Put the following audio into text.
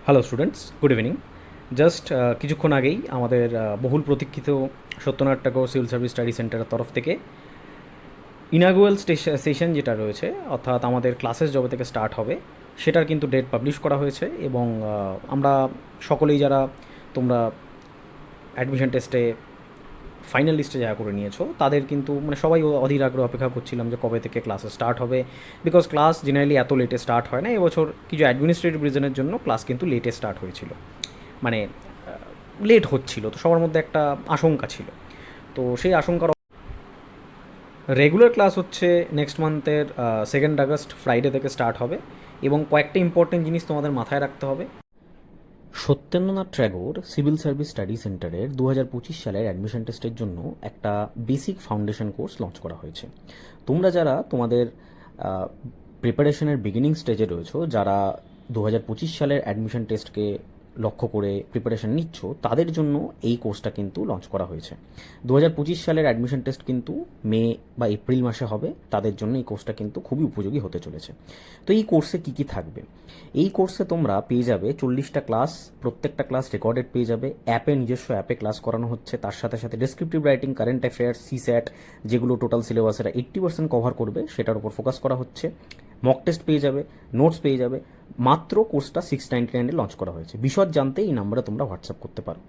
Hello students, good evening. Just কিছুক্ষণ আগেই আমাদের বহুল প্রতীক্ষিত সত্যনারায়ণ ঠাকুর সিভিল সার্ভিস স্টাডি সেন্টারের তরফ থেকে ইনাগুয়াল সেশন যেটা রয়েছে, অর্থাৎ আমাদের ক্লাসেস যবে থেকে স্টার্ট হবে সেটার কিন্তু ডেট পাবলিশ করা হয়েছে। এবং আমরা সকলেই যারা তোমরা অ্যাডমিশন টেস্টে ফাইনাল লিস্টে জায়গা করে নিয়েছো তাদের কিন্তু মানে সবাই অধীর আগ্রহে অপেক্ষা করছিলাম যে কবে থেকে ক্লাসে স্টার্ট হবে। বিকজ ক্লাস জেনারেলি এত লেটে স্টার্ট হয় না, এবছর কিছু অ্যাডমিনিস্ট্রেটিভ রিজনের জন্য ক্লাস কিন্তু লেটে স্টার্ট হয়েছিল, মানে লেট হচ্ছিল। তো সবার মধ্যে একটা আশঙ্কা ছিল। তো সেই আশঙ্কার রেগুলার ক্লাস হচ্ছে নেক্সট মান্থের 2 আগস্ট ফ্রাইডে থেকে স্টার্ট হবে। এবং কয়েকটা ইম্পর্টেন্ট জিনিস তোমাদের মাথায় রাখতে হবে। Satyendranath Tagore civil service study সেন্টারের 2025 সালের অ্যাডমিশন টেস্টের জন্য একটা বেসিক ফাউন্ডেশন কোর্স লঞ্চ করা হয়েছে। তোমরা যারা তোমাদের প্রিপারেশনের বিগিনিং স্টেজে রয়েছো, যারা 2025 সালের অ্যাডমিশন টেস্টকে লক্ষ্য করে প্রিপারেশন নিচ্ছ, তাদের জন্য এই কোর্সটা কিন্তু লঞ্চ করা হয়েছে। 2025 সালের অ্যাডমিশন টেস্ট কিন্তু মে বা এপ্রিল মাসে হবে, তাদের জন্য এই কোর্সটা কিন্তু খুবই উপযোগী হতে চলেছে। তো এই কোর্সে কী কী থাকবে? এই কোর্সে তোমরা পেয়ে যাবে 40টা ক্লাস, প্রত্যেকটা ক্লাস রেকর্ডেড পেয়ে যাবে। নিজস্ব অ্যাপে ক্লাস করানো হচ্ছে, তার সাথে সাথে ডেসক্রিপটিভ রাইটিং, কারেন্ট অ্যাফেয়ার্স, সিস্যাট, যেগুলো টোটাল সিলেবাসের 80% কভার করবে সেটার উপর ফোকাস করা হচ্ছে। মক টেস্ট পেয়ে যাবে, নোটস পেয়ে যাবে। মাত্র কোর্সটা 699 লঞ্চ করা হয়েছে। বিশদ জানতে এই নাম্বারে তোমরা হোয়াটসঅ্যাপ করতে পারো।